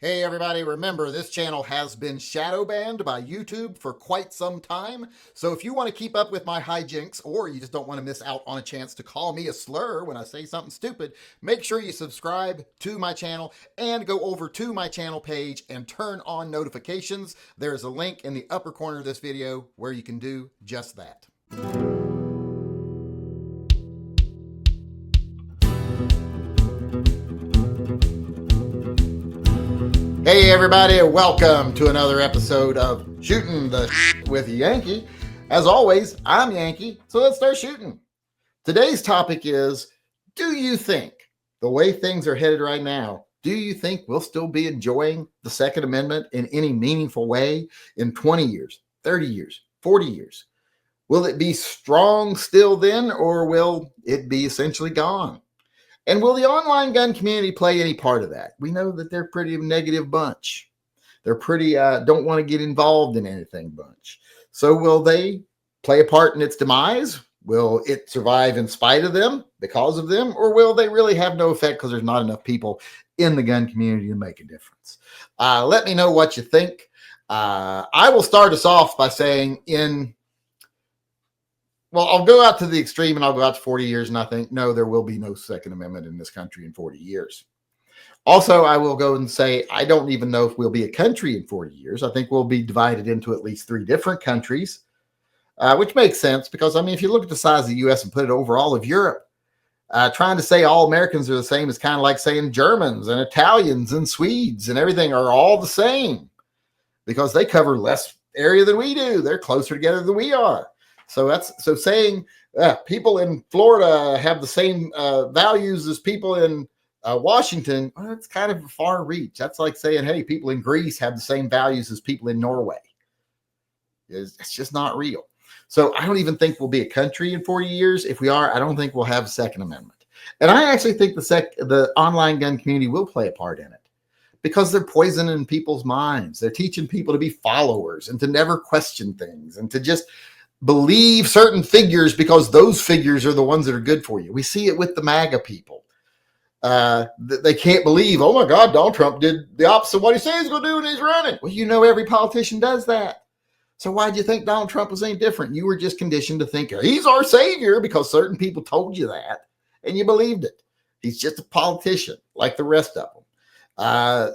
Hey everybody, remember this channel has been shadow banned by YouTube for quite some time. So if you want to keep up with my hijinks or you just don't want to miss out on a chance to call me a slur when I say something stupid, make sure you subscribe to my channel and go over to my channel page and turn on notifications. There's a link in the upper corner of this video where you can do just that. Hey everybody, welcome to another episode of Shooting the with Yankee. As always, I'm Yankee, so let's start shooting. Today's topic is, do you think, the way things are headed right now, do you think we'll still be enjoying the Second Amendment in any meaningful way in 20 years, 30 years, 40 years? Will it be strong still then, or will it be essentially gone? And will the online gun community play any part of that? We know that they're pretty negative bunch. They're pretty don't want to get involved in anything bunch. So will they play a part in its demise? Will it survive in spite of them, because of them? Or will they really have no effect because there's not enough people in the gun community to make a difference? Let me know what you think. I will start us off by saying I'll go out to the extreme and I'll go out to 40 years. And I think, no, there will be no Second Amendment in this country in 40 years. Also, I will go and say, I don't even know if we'll be a country in 40 years. I think we'll be divided into at least 3 different countries, which makes sense because, I mean, if you look at the size of the U.S. and put it over all of Europe, trying to say all Americans are the same is kind of like saying Germans and Italians and Swedes and everything are all the same because they cover less area than we do. They're closer together than we are. So saying people in Florida have the same values as people in Washington, well, that's kind of a far reach. That's like saying, hey, people in Greece have the same values as people in Norway. It's just not real. So I don't even think we'll be a country in 40 years. If we are, I don't think we'll have a Second Amendment. And I actually think the online gun community will play a part in it because they're poisoning people's minds. They're teaching people to be followers and to never question things and to just believe certain figures because those figures are the ones that are good for you. We see it with the MAGA people. They can't believe, oh my God, Donald Trump did the opposite of what he said he's going to do and he's running. Well, you know, every politician does that. So why do you think Donald Trump was any different? You were just conditioned to think he's our savior because certain people told you that and you believed it. He's just a politician like the rest of them.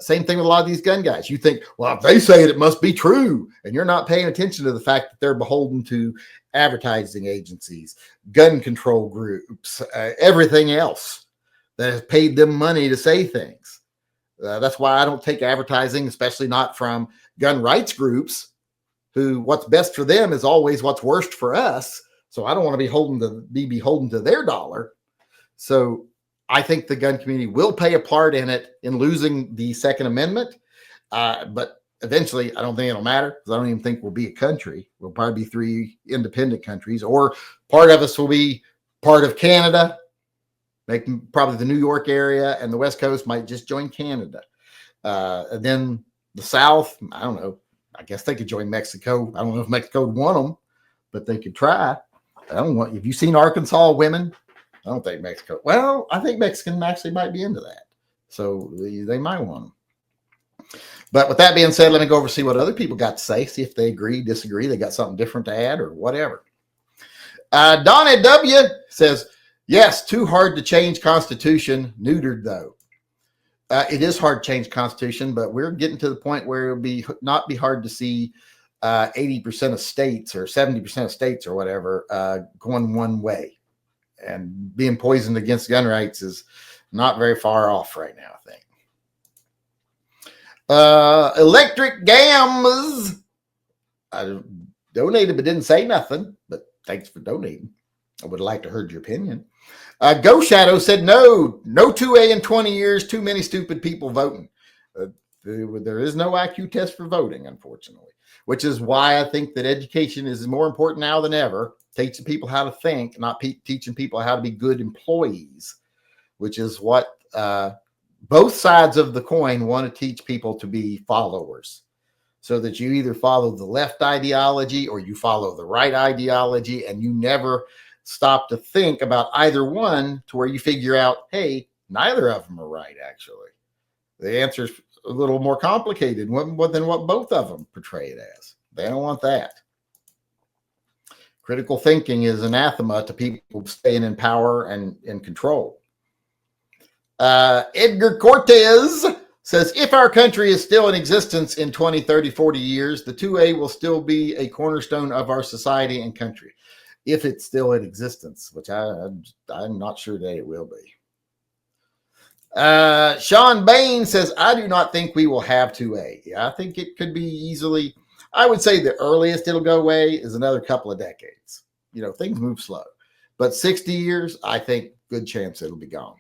Same thing with a lot of these gun guys. You think, well, if they say it, it must be true. And you're not paying attention to the fact that they're beholden to advertising agencies, gun control groups, everything else that has paid them money to say things. That's why I don't take advertising, especially not from gun rights groups, who what's best for them is always what's worst for us. So I don't want to be beholden to their dollar. So I think the gun community will play a part in it in losing the Second Amendment. But eventually, I don't think it'll matter because I don't even think we'll be a country. We'll probably be 3 independent countries, or part of us will be part of Canada, making probably the New York area, and the West Coast might just join Canada. And then the South, I don't know. I guess they could join Mexico. I don't know if Mexico would want them, but they could try. I don't want. Have you seen Arkansas women? I don't think Mexico. Well, I think Mexican actually might be into that. So they might want them. But with that being said, let me go over and see what other people got to say. See if they agree, disagree. They got something different to add or whatever. Donna W. says, yes, too hard to change Constitution. Neutered, though. It is hard to change Constitution, but we're getting to the point where it'll not be hard to see 80% of states or 70% of states or whatever going one way. And being poisoned against gun rights is not very far off right now, I think. Electric Gams. I donated but didn't say nothing, but thanks for donating. I would like to heard your opinion. Go Shadow said, no 2A in 20 years, too many stupid people voting. There is no IQ test for voting, unfortunately, which is why I think that education is more important now than ever. Teaching people how to think, not teaching people how to be good employees, which is what both sides of the coin want to teach people to be followers, so that you either follow the left ideology or you follow the right ideology, and you never stop to think about either one to where you figure out, hey, neither of them are right, actually. The answer is a little more complicated than what both of them portray it as. They don't want that. Critical thinking is anathema to people staying in power and in control. Edgar Cortez says, if our country is still in existence in 20, 30, 40 years, the 2A will still be a cornerstone of our society and country. If it's still in existence, which I'm not sure that it will be. Sean Bain says, I do not think we will have 2A. Yeah, I think it could be easily, I would say the earliest it'll go away is another couple of decades. You know, things move slow. But 60 years, I think good chance it'll be gone.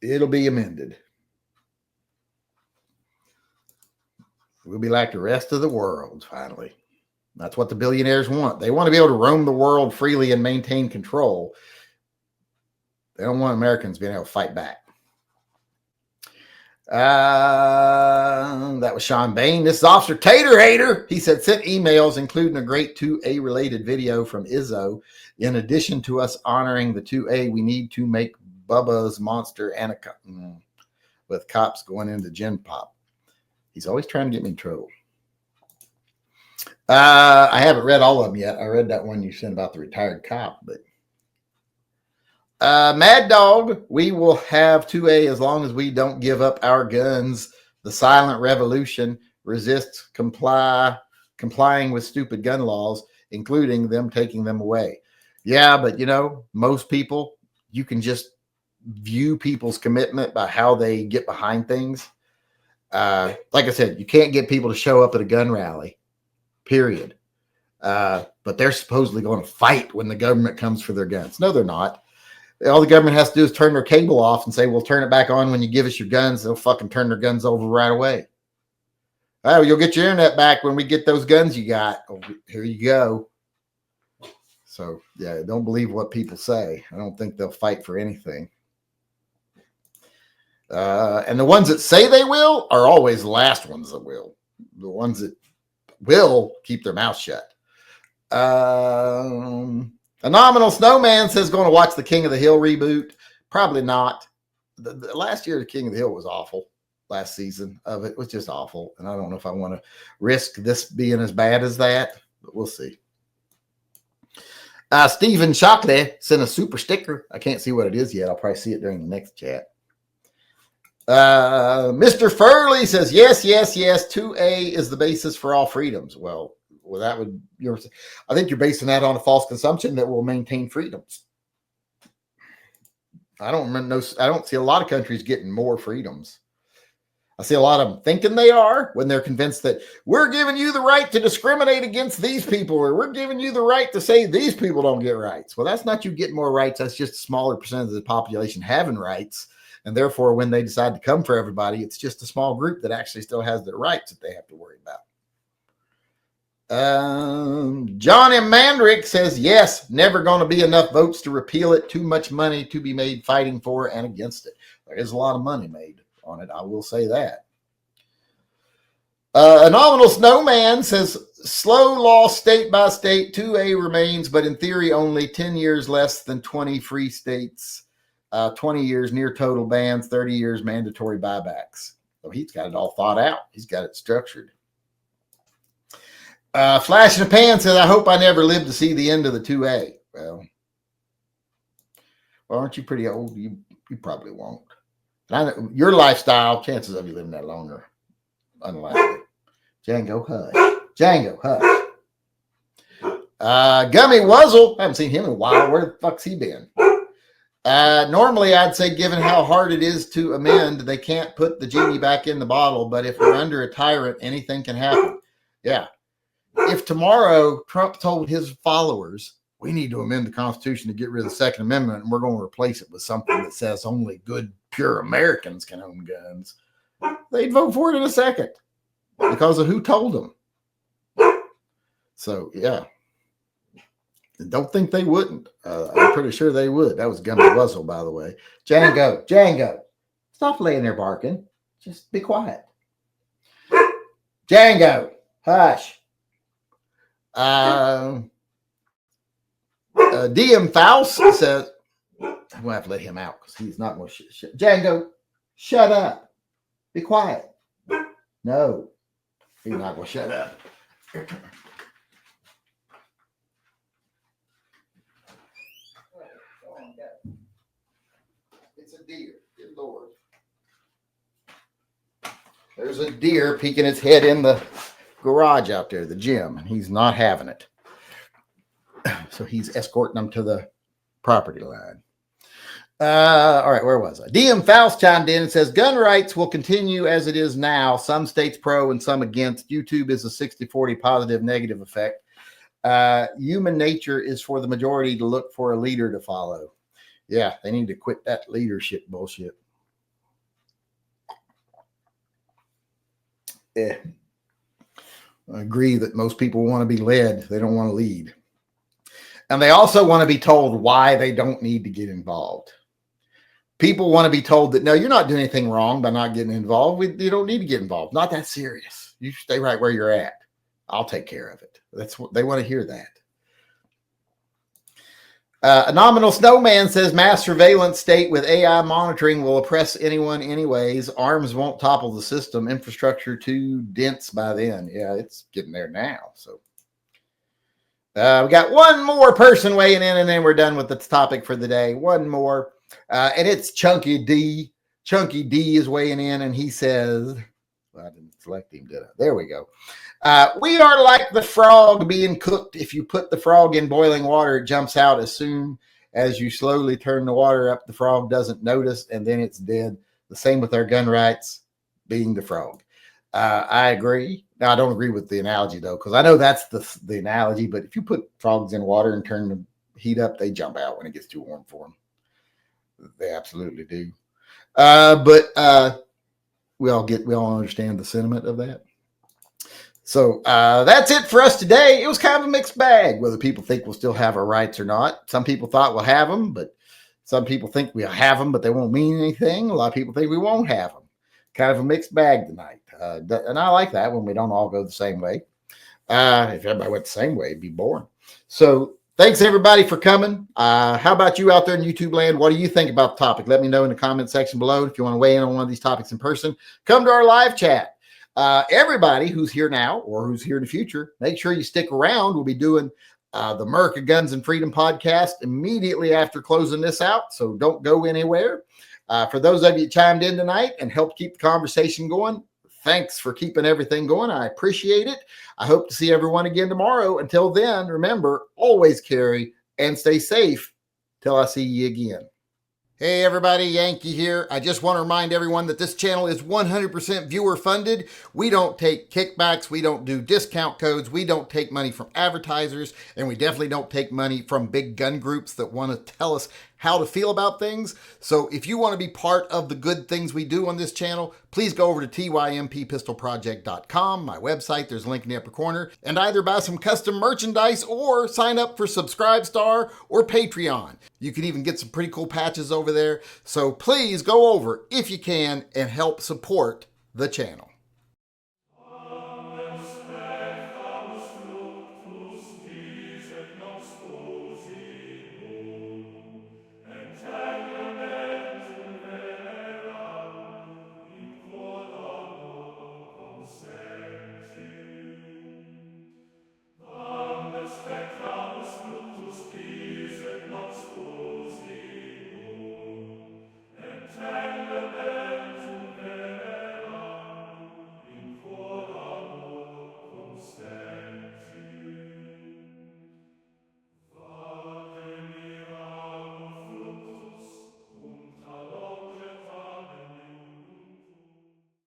It'll be amended. We'll be like the rest of the world, finally. That's what the billionaires want. They want to be able to roam the world freely and maintain control. They don't want Americans being able to fight back. That was Sean Bain. This is Officer Tater Hater. He said, sent emails including a great 2A related video from Izzo. In addition to us honoring the 2A, we need to make Bubba's Monster Anaconda with cops going into Gen Pop. He's always trying to get me in trouble. I haven't read all of them yet. I read that one you sent about the retired cop, but Mad Dog, we will have 2A as long as we don't give up our guns. The silent revolution, resist complying with stupid gun laws, including them taking them away. Yeah, but you know, most people, you can just view people's commitment by how they get behind things. Like I said, you can't get people to show up at a gun rally, period. But they're supposedly going to fight when the government comes for their guns. No, they're not. All the government has to do is turn their cable off and say, we'll turn it back on when you give us your guns. They'll fucking turn their guns over right away. Oh, you'll get your internet back when we get those guns you got. Oh, here you go. So, yeah, don't believe what people say. I don't think they'll fight for anything. And the ones that say they will are always the last ones that will. The ones that will keep their mouth shut. A Nominal Snowman says going to watch the King of the Hill reboot. Probably not. The last year, the King of the Hill was awful. Last season of it was just awful. And I don't know if I want to risk this being as bad as that, but we'll see. Stephen Shockley sent a super sticker. I can't see what it is yet. I'll probably see it during the next chat. Mr. Furley says, yes, 2A is the basis for all freedoms. Well, that would, I think you're basing that on a false consumption that will maintain freedoms. I don't see a lot of countries getting more freedoms. I see a lot of them thinking they are when they're convinced that we're giving you the right to discriminate against these people, or we're giving you the right to say these people don't get rights. Well, that's not you getting more rights. That's just a smaller percentage of the population having rights. And therefore, when they decide to come for everybody, it's just a small group that actually still has their rights that they have to worry about. John M. Mandrick says, yes, never going to be enough votes to repeal it. Too much money to be made fighting for and against it. There is a lot of money made on it. I will say that. A Nominal Snowman says, slow law state by state, 2A remains, but in theory only 10 years less than 20 free states, 20 years near total bans, 30 years mandatory buybacks. So he's got it all thought out. He's got it structured. Flash in the Pan says, I hope I never live to see the end of the 2A. Well, aren't you pretty old? You probably won't. And your lifestyle, chances of you living that longer, unlikely. Django, hush. Django, hush. Gummy Wuzzle, I haven't seen him in a while. Where the fuck's he been? Normally, I'd say, given how hard it is to amend, they can't put the genie back in the bottle. But if we're under a tyrant, anything can happen. Yeah. If tomorrow Trump told his followers, we need to amend the Constitution to get rid of the Second Amendment, and we're going to replace it with something that says only good, pure Americans can own guns, they'd vote for it in a second because of who told them. So, yeah. Don't think they wouldn't. I'm pretty sure they would. That was Gummy Wuzzle, by the way. Django, stop laying there barking. Just be quiet. Django, hush. DM Faust says, I'm going to have to let him out because he's not going to shit. Django, Shut up. Be quiet. No, he's not going to shut up. It's a deer. Good Lord. There's a deer peeking its head in the garage out there, the gym, and he's not having it. So he's escorting them to the property line. All right, where was I? DM Faust chimed in and says, gun rights will continue as it is now. Some states pro and some against. YouTube is a 60-40 positive negative effect. Human nature is for the majority to look for a leader to follow. Yeah, they need to quit that leadership bullshit. Yeah. I agree that most people want to be led. They don't want to lead. And they also want to be told why they don't need to get involved. People want to be told that, no, you're not doing anything wrong by not getting involved. You don't need to get involved. Not that serious. You stay right where you're at. I'll take care of it. That's what they want to hear that. A Nominal Snowman says mass surveillance state with AI monitoring will oppress anyone anyways. Arms won't topple the system. Infrastructure too dense by then. Yeah, it's getting there now. So we got one more person weighing in, and then we're done with the topic for the day. One more. And it's Chunky D. Chunky D is weighing in, and he says, well, I didn't select him, did I? There we go. We are like the frog being cooked. If you put the frog in boiling water, it jumps out as soon as you slowly turn the water up. The frog doesn't notice, and then it's dead. The same with our gun rights being the frog. I agree. Now, I don't agree with the analogy, though, because I know that's the analogy. But if you put frogs in water and turn the heat up, they jump out when it gets too warm for them. They absolutely do. But we all understand the sentiment of that. So that's it for us today. It was kind of a mixed bag, whether people think we'll still have our rights or not. Some people thought we'll have them, but some people think we'll have them, but they won't mean anything. A lot of people think we won't have them. Kind of a mixed bag tonight. And I like that when we don't all go the same way. If everybody went the same way, it'd be boring. So thanks, everybody, for coming. How about you out there in YouTube land? What do you think about the topic? Let me know in the comment section below. If you want to weigh in on one of these topics in person, come to our live chat. Everybody who's here now or who's here in the future, make sure you stick around. We'll be doing the America Guns and Freedom podcast immediately after closing this out, so don't go anywhere. For those of you that chimed in tonight and helped keep the conversation going, thanks for keeping everything going. I appreciate it. I hope to see everyone again tomorrow. Until then, remember, always carry and stay safe till I see you again. Hey everybody, Yankee here. I just want to remind everyone that this channel is 100% viewer funded. We don't take kickbacks, we don't do discount codes, we don't take money from advertisers, and we definitely don't take money from big gun groups that want to tell us how to feel about things. So if you want to be part of the good things we do on this channel, please go over to tympistolproject.com, my website. There's a link in the upper corner, and either buy some custom merchandise or sign up for Subscribestar or Patreon. You can even get some pretty cool patches over there. So please go over if you can and help support the channel.